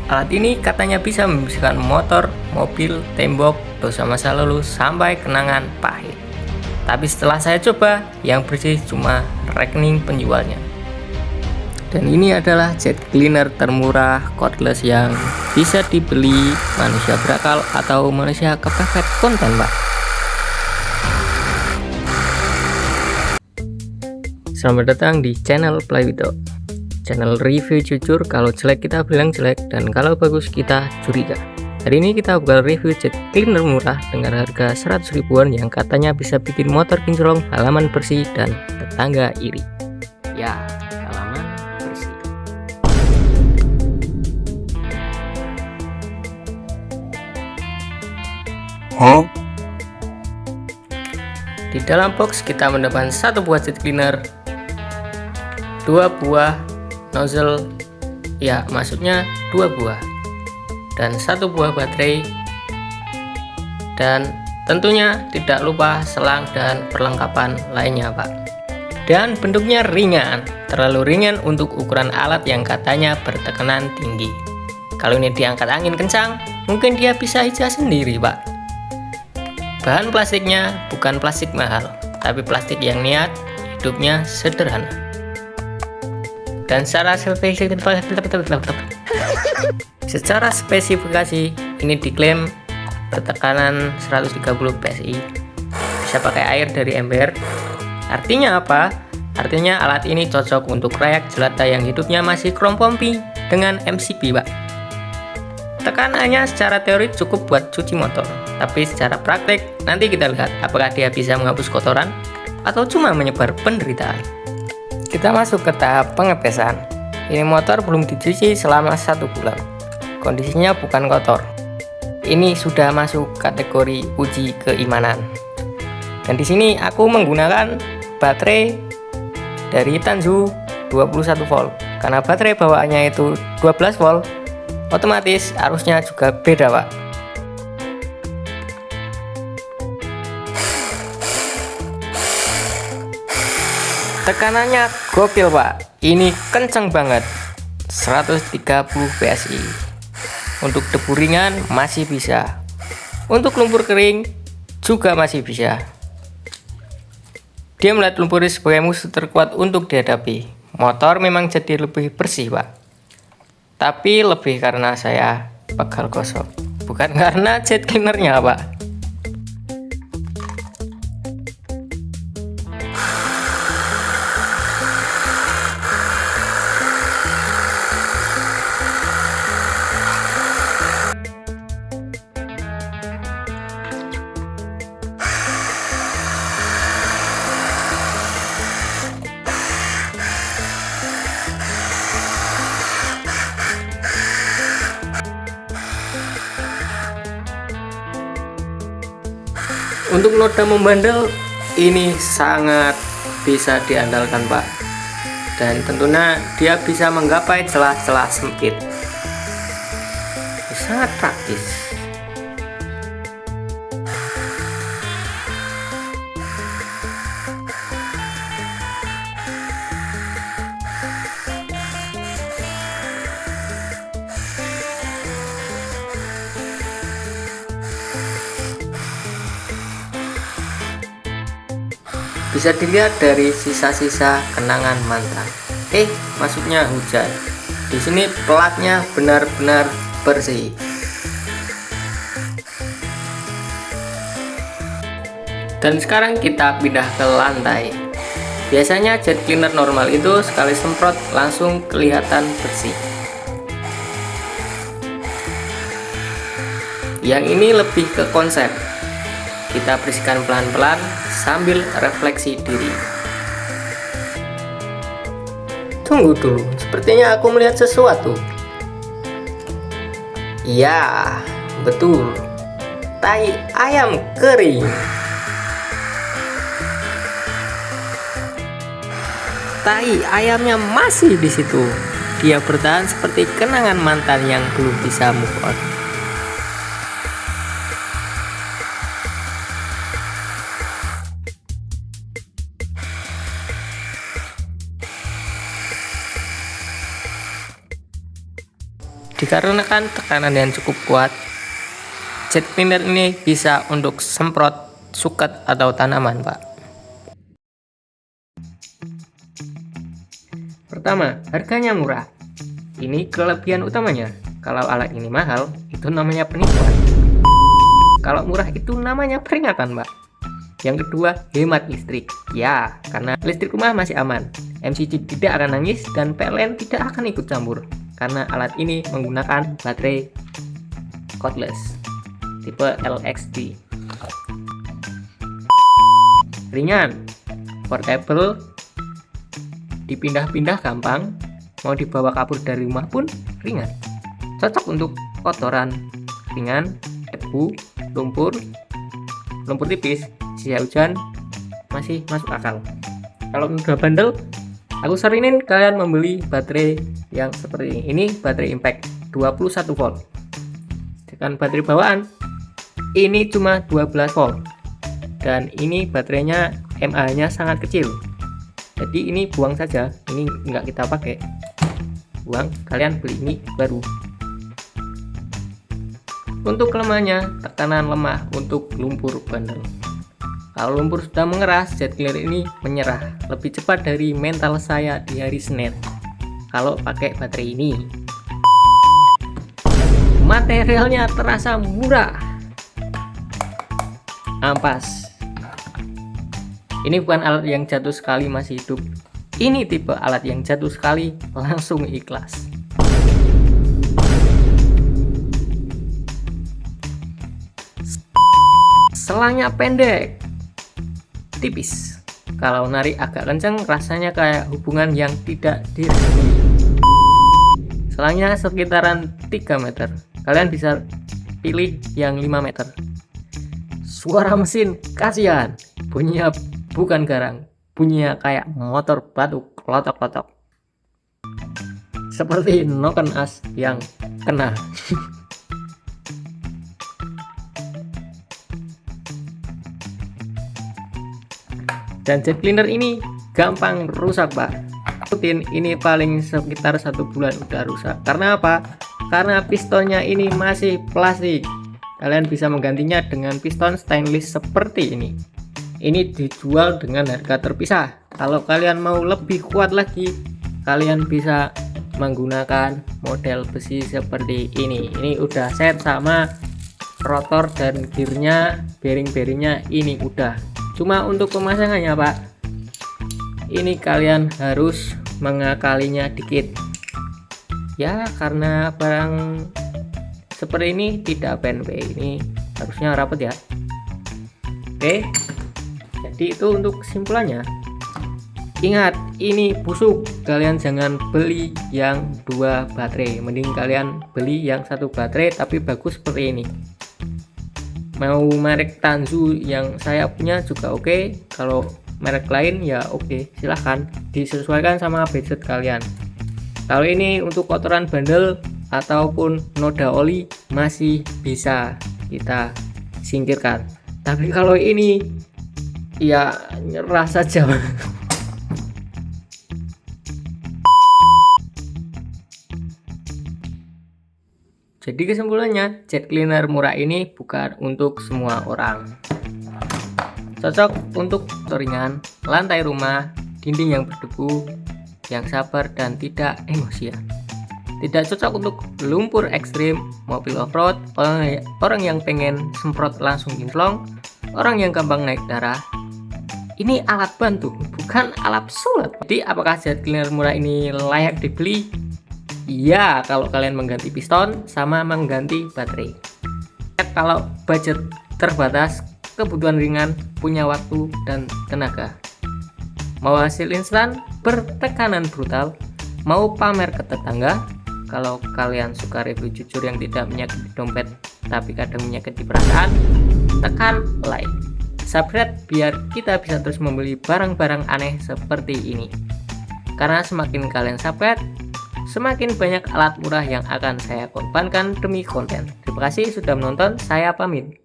Alat ini katanya bisa membersihkan motor, mobil, tembok, dosa masa lalu, sampai kenangan pahit. Tapi setelah saya coba, yang bersih cuma rekening penjualnya. Dan ini adalah jet cleaner termurah cordless yang bisa dibeli manusia berakal atau manusia kepepet konten, Pak. Selamat datang di channel Playwito, channel review jujur. Kalau jelek kita bilang jelek, dan kalau bagus kita curiga. Hari ini kita bakal review jet cleaner murah dengan harga 100 ribuan yang katanya bisa bikin motor kinclong, halaman bersih, dan tetangga iri. Ya, halaman bersih. Di dalam box kita mendapatkan satu buah jet cleaner, dua buah nozzle, ya maksudnya dua buah, dan satu buah baterai, dan tentunya tidak lupa selang dan perlengkapan lainnya, Pak. Dan bentuknya ringan, terlalu ringan untuk ukuran alat yang katanya bertekanan tinggi. Kalau ini diangkat angin kencang, mungkin dia bisa hijau sendiri, Pak. Bahan plastiknya bukan plastik mahal, tapi plastik yang niat, hidupnya sederhana. Dan secara spesifikasi ini diklaim bertekanan 130 PSI, bisa pakai air dari ember. Artinya apa? Artinya alat ini cocok untuk rayak jelata yang hidupnya masih krompomi dengan MCB, Pak. Tekanannya secara teori cukup buat cuci motor, tapi secara praktek nanti kita lihat apakah dia bisa menghapus kotoran atau cuma menyebar penderitaan. Kita masuk ke tahap pengetesan. Ini motor belum dicuci selama 1 bulan. Kondisinya bukan kotor. Ini sudah masuk kategori uji keimanan. Dan di sini aku menggunakan baterai dari Tanzu 21 volt. Karena baterai bawaannya itu 12 volt, otomatis arusnya juga beda, Pak. Tekanannya gokil, Pak. Ini kenceng banget, 130 PSI. Untuk debu ringan masih bisa, untuk lumpur kering juga masih bisa. Dia melihat lumpur sebagai musuh terkuat untuk dihadapi. Motor memang jadi lebih bersih, Pak. Tapi lebih karena saya pegal gosok, bukan karena jet cleanernya, Pak. Untuk noda membandel ini sangat bisa diandalkan, Pak. Dan tentunya dia bisa menggapai celah-celah sempit. Sangat praktis. Bisa dilihat dari sisa-sisa kenangan mantan. Maksudnya hujan. Di sini pelatnya benar-benar bersih. Dan sekarang kita pindah ke lantai. Biasanya jet cleaner normal itu sekali semprot langsung kelihatan bersih. Yang ini lebih ke konsep. Kita bersihkan pelan-pelan sambil refleksi diri. Tunggu dulu, sepertinya aku melihat sesuatu. Ya, betul. Tai ayam kering. Tai ayamnya masih di situ. Dia bertahan seperti kenangan mantan yang belum bisa move on. Dikarenakan tekanan yang cukup kuat, jet cleaner ini bisa untuk semprot suket atau tanaman, Pak. Pertama, harganya murah. Ini kelebihan utamanya. Kalau alat ini mahal, itu namanya penipuan. Kalau murah itu namanya peringatan, Pak. Yang kedua, hemat listrik. Ya, karena listrik rumah masih aman. MC chip tidak akan nangis dan PLN tidak akan ikut campur. Karena alat ini menggunakan baterai cordless tipe LXD. Ringan, portable, dipindah-pindah gampang, mau dibawa kabur dari rumah pun ringan. Cocok untuk kotoran ringan, debu, lumpur tipis, siang hujan masih masuk akal. Kalau udah bandel, aku saranin kalian membeli baterai yang seperti ini. Ini baterai impact 21 volt. Sedangkan baterai bawaan ini cuma 12 volt. Dan ini baterainya mAh-nya sangat kecil. Jadi ini buang saja, ini nggak kita pakai. Buang, kalian beli ini baru. Untuk kelemahannya, tekanan lemah untuk lumpur bandel. Kalau lumpur sudah mengeras, jet cleaner ini menyerah lebih cepat dari mental saya di hari Senin kalau pakai baterai ini. Materialnya terasa murah, ampas. Ini bukan alat yang jatuh sekali masih hidup. Ini tipe alat yang jatuh sekali langsung ikhlas. Selangnya pendek, tipis. Kalau narik agak kencang, rasanya kayak hubungan yang tidak direstui. Selangnya sekitaran 3 meter. Kalian bisa pilih yang 5 meter. Suara mesin, kasihan. Bunyinya bukan garang. Bunyinya kayak motor batu klotok-klotok. Seperti noken as yang kena. Dan jet cleaner ini gampang rusak, Pak. Rutin ini paling sekitar 1 bulan udah rusak. Karena apa? Karena pistonnya ini masih plastik. Kalian bisa menggantinya dengan piston stainless seperti ini. Ini dijual dengan harga terpisah. Kalau kalian mau lebih kuat lagi, kalian bisa menggunakan model besi seperti ini. Ini udah set sama rotor dan gearnya, bearing-bearingnya ini udah. Cuma untuk pemasangannya, Pak, ini kalian harus mengakalinya dikit. Ya, karena barang seperti ini tidak PNP, ini harusnya rapat ya. Oke, jadi itu untuk kesimpulannya. Ingat, ini busuk. Kalian jangan beli yang 2 baterai. Mending kalian beli yang 1 baterai tapi bagus seperti ini. Mau merek Tanzu yang saya punya juga oke. Kalau merek lain ya oke, silahkan disesuaikan sama budget kalian. Kalau ini untuk kotoran bandel ataupun noda oli masih bisa kita singkirkan. Tapi kalau ini ya nyerah saja. Jadi kesimpulannya, jet cleaner murah ini bukan untuk semua orang. Cocok untuk ringan, lantai rumah, dinding yang berdebu, yang sabar dan tidak emosian. Tidak cocok untuk lumpur ekstrim, mobil off-road, orang yang pengen semprot langsung nyemplung, orang yang gampang naik darah. Ini alat bantu, bukan alat sulap. Jadi apakah jet cleaner murah ini layak dibeli? Iya, kalau kalian mengganti piston sama mengganti baterai. Kalau budget terbatas, kebutuhan ringan, punya waktu dan tenaga. Mau hasil instan, bertekanan brutal, mau pamer ke tetangga. Kalau kalian suka review jujur yang tidak menyakiti dompet tapi kadang menyakiti perasaan, tekan like, subscribe biar kita bisa terus membeli barang-barang aneh seperti ini. Karena semakin kalian subscribe, semakin banyak alat murah yang akan saya korbankan demi konten. Terima kasih sudah menonton, saya pamit.